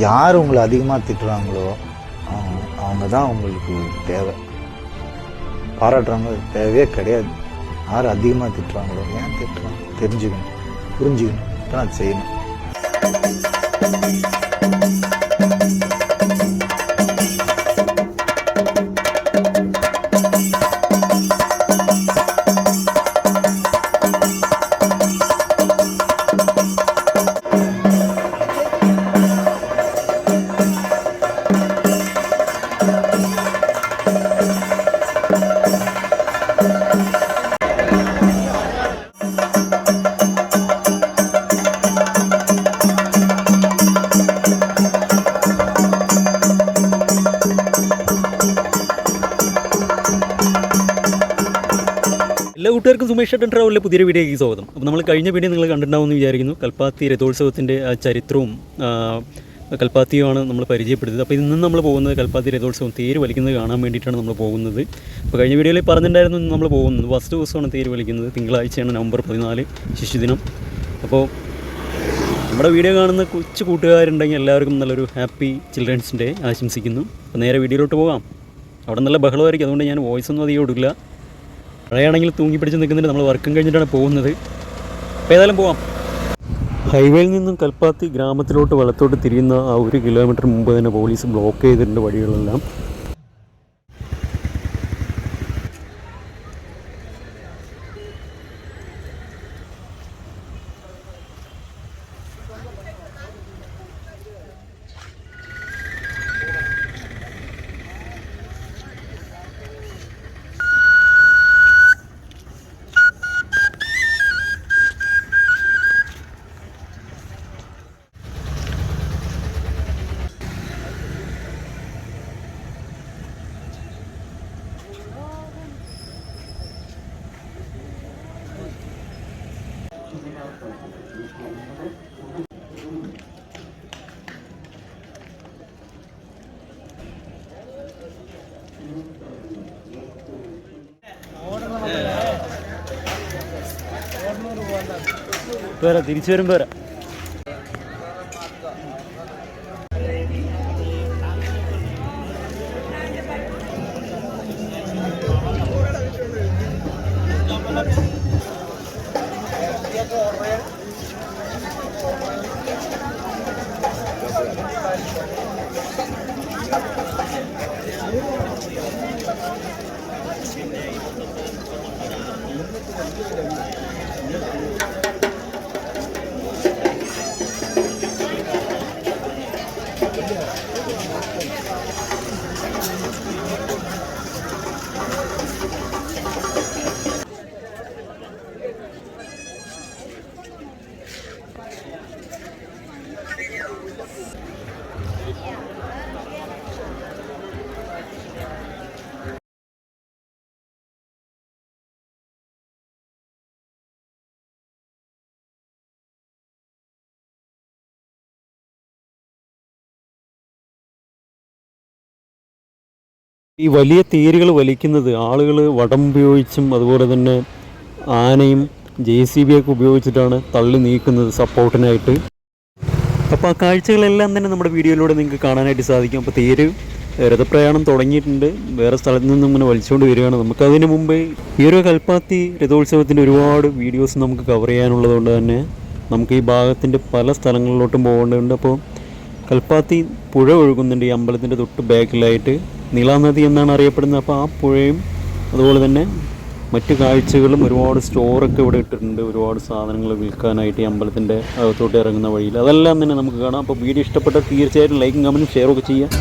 யார் உங்களை அதிகமாக திட்டுறாங்களோ அவங்க தான் உங்களுக்கு தேவை. பாராட்டுறாங்க தேவையே கிடையாது. யார் அதிகமாக திட்டுறாங்களோ ஏன் திட்டுறாங்க தெரிஞ்சுக்கணும், புரிஞ்சுக்கணும், தான் அது செய்யணும். എല്ലാ കൂട്ടുകാർക്കും സുമേഷ് ട്രാവലിലെ പുതിയൊരു വീഡിയോയ്ക്ക് സ്വാഗതം. അപ്പോൾ നമ്മൾ കഴിഞ്ഞ വീഡിയോ നിങ്ങൾ കണ്ടിട്ടുണ്ടാവുമെന്ന് വിചാരിക്കുന്നു. കൽപ്പാത്തി രഥോത്സവത്തിൻ്റെ ആ ചരിത്രവും കൽപ്പാത്തിയുമാണ് നമ്മൾ പരിചയപ്പെടുന്നത്. അപ്പോൾ ഇന്ന് നമ്മൾ പോകുന്നത് കൽപ്പാത്തി രഥോത്സവം തേര് വലിക്കുന്നത് കാണാൻ വേണ്ടിയിട്ടാണ് നമ്മൾ പോകുന്നത്. അപ്പോൾ കഴിഞ്ഞ വീഡിയോയിൽ പറഞ്ഞിട്ടുണ്ടായിരുന്നു നമ്മൾ പോകുന്നത് ഫസ്റ്റ് ദിവസമാണ് തേര് വലിക്കുന്നത്. തിങ്കളാഴ്ചയാണ് നവംബർ 14 ശിശുദിനം. അപ്പോൾ നമ്മുടെ വീഡിയോ കാണുന്ന കൊച്ചു കൂട്ടുകാരുണ്ടെങ്കിൽ എല്ലാവർക്കും നല്ലൊരു ഹാപ്പി ചിൽഡ്രൻസ് ഡേ ആശംസിക്കുന്നു. അപ്പോൾ നേരെ വീഡിയോയിലോട്ട് പോകാം. അവിടെ നല്ല ബഹളമായിരിക്കും, അതുകൊണ്ട് ഞാൻ വോയിസ് ഒന്നും അധികം ഇടില്ല. മഴയാണെങ്കിൽ തൂങ്ങി പിടിച്ച് നിൽക്കുന്നുണ്ട്. നമ്മൾ വർക്കും കഴിഞ്ഞിട്ടാണ് പോകുന്നത്. അപ്പോൾ ഏതായാലും പോവാം. ഹൈവേയിൽ നിന്നും കൽപ്പാത്തി ഗ്രാമത്തിലോട്ട് വലത്തോട്ട് തിരിയുന്ന ആ 1 കിലോമീറ്റർ മുമ്പ് തന്നെ പോലീസ് ബ്ലോക്ക് ചെയ്തിട്ടുണ്ട് വഴികളെല്ലാം. തിരിച്ചു വരുമ്പോൾ വരാം. ഈ വലിയ തേരുകൾ വലിക്കുന്നത് ആളുകൾ വടം ഉപയോഗിച്ചും അതുപോലെ തന്നെ ആനയും JCB ഒക്കെ ഉപയോഗിച്ചിട്ടാണ് തള്ളി നീക്കുന്നത് സപ്പോർട്ടിനായിട്ട്. അപ്പോൾ ആ കാഴ്ചകളെല്ലാം തന്നെ നമ്മുടെ വീഡിയോയിലൂടെ നിങ്ങൾക്ക് കാണാനായിട്ട് സാധിക്കും. അപ്പോൾ തേര് രഥപ്രയാണം തുടങ്ങിയിട്ടുണ്ട്. വേറെ സ്ഥലത്ത് നിന്നും ഇങ്ങനെ വലിച്ചുകൊണ്ട് വരികയാണ്. നമുക്കതിന് മുമ്പേ ഈ ഒരു കൽപ്പാത്തി രഥോത്സവത്തിൻ്റെ ഒരുപാട് വീഡിയോസ് നമുക്ക് കവർ ചെയ്യാനുള്ളതുകൊണ്ട് തന്നെ നമുക്ക് ഈ ഭാഗത്തിൻ്റെ പല സ്ഥലങ്ങളിലോട്ടും പോകേണ്ടതുണ്ട്. അപ്പോൾ കൽപ്പാത്തി പുഴ ഒഴുകുന്നുണ്ട് ഈ അമ്പലത്തിൻ്റെ തൊട്ട് ബാക്കിലായിട്ട്. നീളാനദി എന്നാണ് അറിയപ്പെടുന്നത്. അപ്പോൾ ആ പുഴയും അതുപോലെ തന്നെ മറ്റു കാഴ്ചകളും ഒരുപാട് സ്റ്റോറൊക്കെ ഇവിടെ ഇട്ടിട്ടുണ്ട്. ഒരുപാട് സാധനങ്ങൾ വിൽക്കാനായിട്ട് ഈ അമ്പലത്തിൻ്റെ അകത്തോട്ട് ഇറങ്ങുന്ന വഴിയിൽ അതെല്ലാം തന്നെ നമുക്ക് കാണാം. അപ്പോൾ വീഡിയോ ഇഷ്ടപ്പെട്ടാൽ തീർച്ചയായിട്ടും ലൈക്കും കമൻറ്റും ഷെയറൊക്കെ ചെയ്യാം.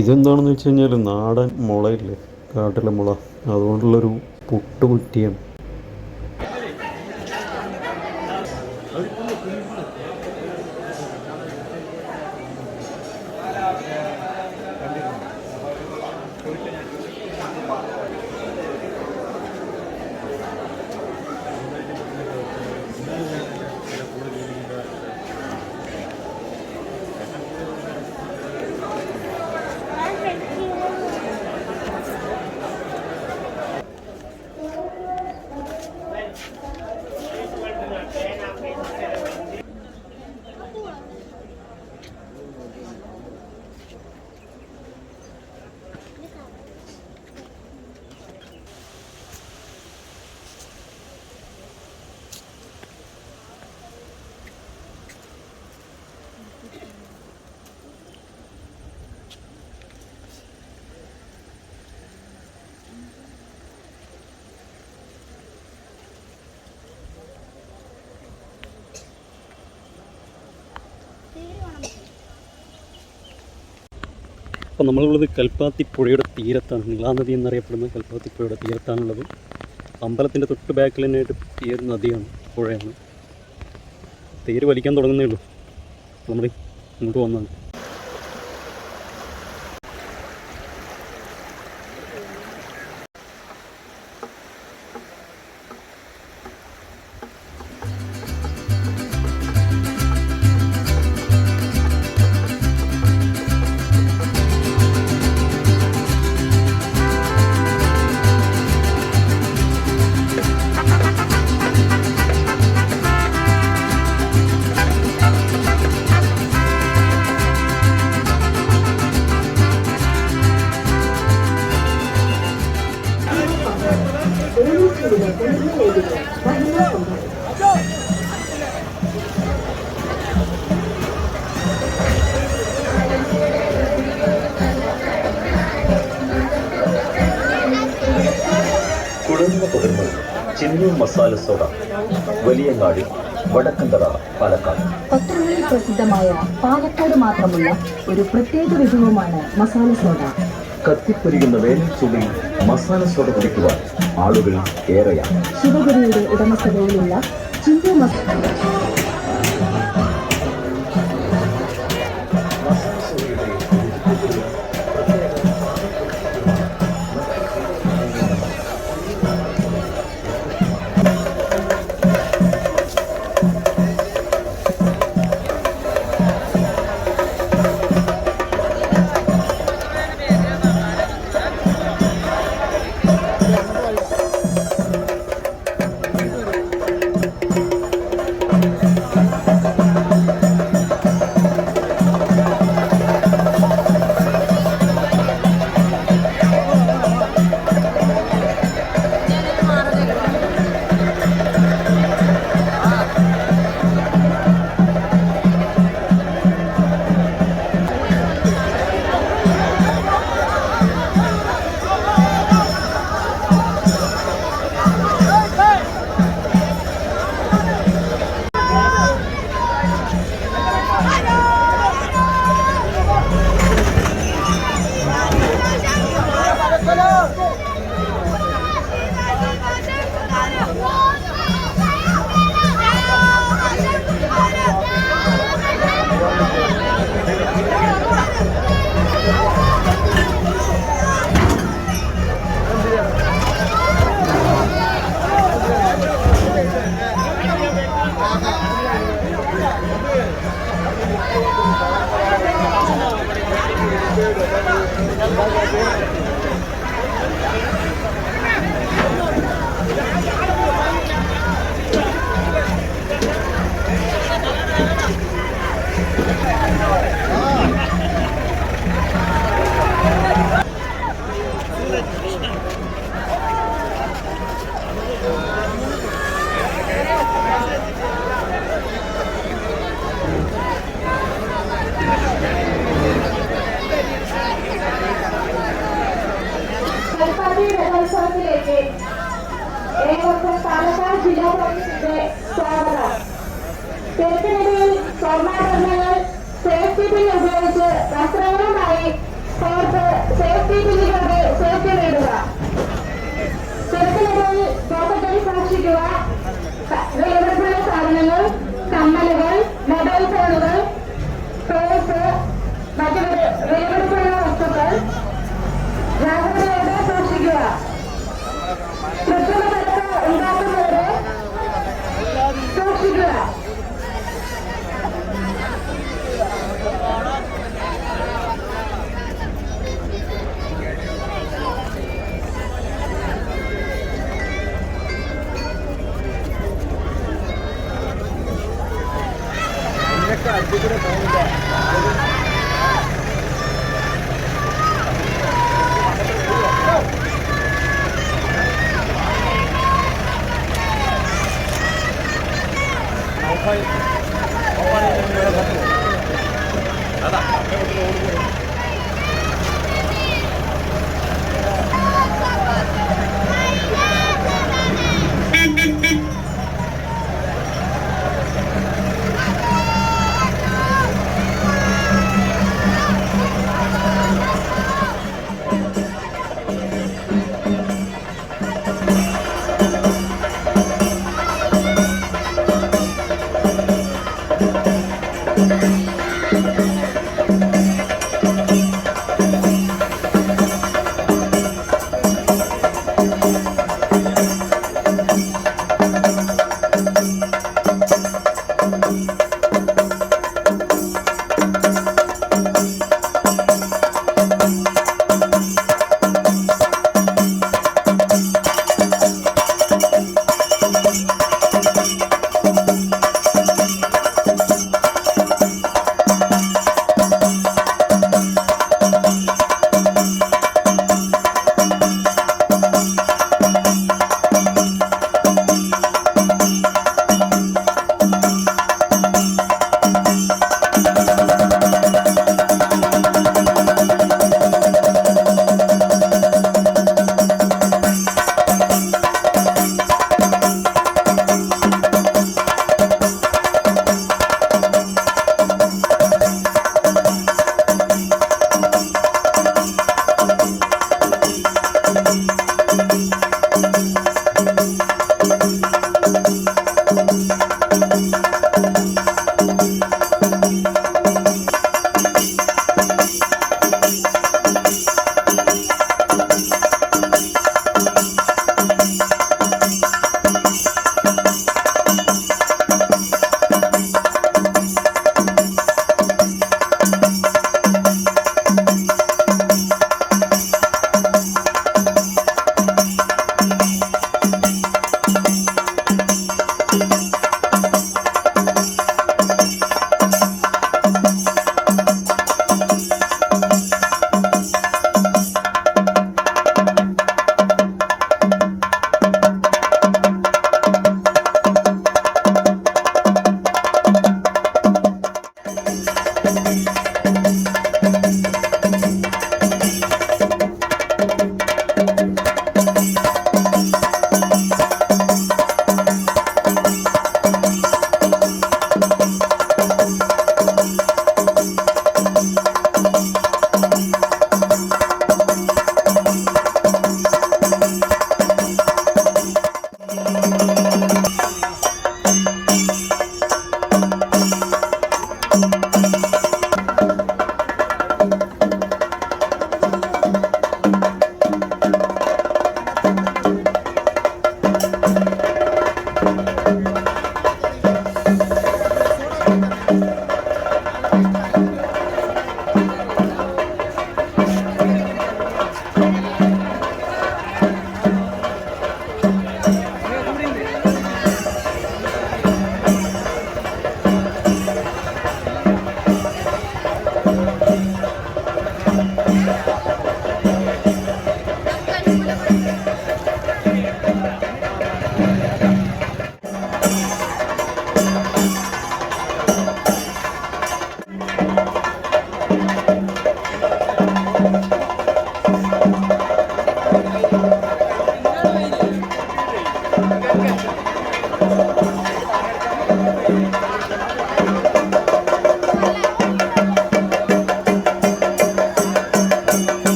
ഇതെന്താണെന്ന് വെച്ച് കഴിഞ്ഞാൽ നാടൻ മുളയില്ലേ, കാട്ടിലെ മുള, അതുകൊണ്ടുള്ളൊരു പുട്ടുകുറ്റിയാണ്. അപ്പോൾ നമ്മളുള്ളത് കൽപ്പാത്തി പുഴയുടെ തീരത്താണ്. നീളാനദി എന്നറിയപ്പെടുന്ന കൽപ്പാത്തി പുഴയുടെ തീരത്താണുള്ളത്. അമ്പലത്തിൻ്റെ തൊട്ട് ബാക്കിൽ തന്നെയായിട്ട് ഈ ഒരു നദിയാണ്, പുഴയാണ്. തേര് വലിക്കാൻ തുടങ്ങുന്നേ ഉള്ളൂ. നമ്മൾ ഇങ്ങോട്ട് വന്നതാണ്. കുളഞ്ഞ പകർന്ന് ചിന്നൂർ മസാല സോഡ, വലിയങ്ങാടി, വടക്കന്തറ, പാലക്കാട്. പത്രങ്ങളിൽ പ്രസിദ്ധമായ പാലക്കാട് മാത്രമുള്ള ഒരു പ്രത്യേക വിഭവമാണ് മസാല സോഡ. കത്തിപ്പൊരിയുന്ന വേനൽ ചൂടിൽ മസാല സോഡ കുടിക്കുവാൻ ആളുകൾ ഏറെയാണ്. ശിവഗിരിയുടെ ഉടമസ്ഥതയിലുള്ള ചിന്നൂർ മസാല Kalpathi Ratholsavamത്തിലേക്ക് ഏവർക്കും പാലക്കാട് ജില്ലാ പോലീസിന്റെ സ്വാഗതം. തിരക്കിനിടയിൽ സ്വർണ്ണാഭരണങ്ങൾ സേഫ്റ്റി പിൻ ഉപയോഗിച്ച് വസ്ത്രങ്ങളുമായി പുറത്ത് സേഫ്റ്റി പിന്നുകളുടെ സേഫ്റ്റി നേടുക. തിരക്കിനിടയിൽ പോക്കറ്റിൽ സൂക്ഷിക്കുക. വിലപിടിപ്പുള്ള സാധനങ്ങൾ, കമ്മലുകൾ, മൊബൈൽ ഫോണുകൾ, പേഴ്സ്, മറ്റു വിലപിടിപ്പുള്ള വസ്തുക്കൾ ജാഗ്രതയോടെ സൂക്ഷിക്കുക. കൃത്രിമ തിരക്ക് ഉണ്ടാക്കുന്നവരെ സൂക്ഷിക്കുക.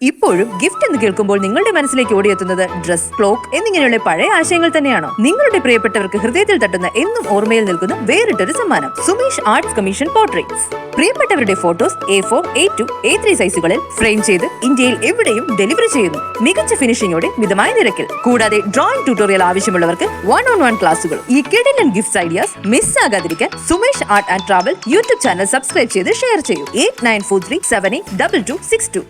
ഇപ്പോഴും ഗിഫ്റ്റ് എന്ന് കേൾക്കുമ്പോൾ നിങ്ങളുടെ മനസ്സിലേക്ക് ഓടിയെത്തുന്നത് ഡ്രസ്, ക്ലോക്ക് എന്നിങ്ങനെയുള്ള പഴയ ആശയങ്ങൾ തന്നെയാണോ? നിങ്ങളുടെ പ്രിയപ്പെട്ടവർക്ക് ഹൃദയത്തിൽ തട്ടുന്ന എന്നും ഓർമ്മയിൽ നിൽക്കുന്ന വേറിട്ടൊരു സമ്മാനം സുമേഷ് ആർട്സ് കമ്മീഷൻ പോർട്രേറ്റ്സ്. പ്രിയപ്പെട്ടവരുടെ ഫോട്ടോസ് A4, A2, A3 സൈസുകളിൽ ഫ്രെയിം ചെയ്ത് ഇന്ത്യയിൽ എവിടെയും ഡെലിവറി ചെയ്യുന്നു. മികച്ച ഫിനിഷിംഗോടെ മിതമായ നിരക്കിൽ. കൂടാതെ ഡ്രോയിങ് ട്യൂട്ടോറിയൽ ആവശ്യമുള്ളവർക്ക് 1-on-1 ക്ലാസുകൾ. ഈ കിടിലൻ ഗിഫ്റ്റ് ഐഡിയാസ് മിസ് ആകാതിരിക്കാൻ Sumesh art and travel YouTube channel subscribe ചെയ്ത് ഷെയർ ചെയ്യൂ. 8943782262.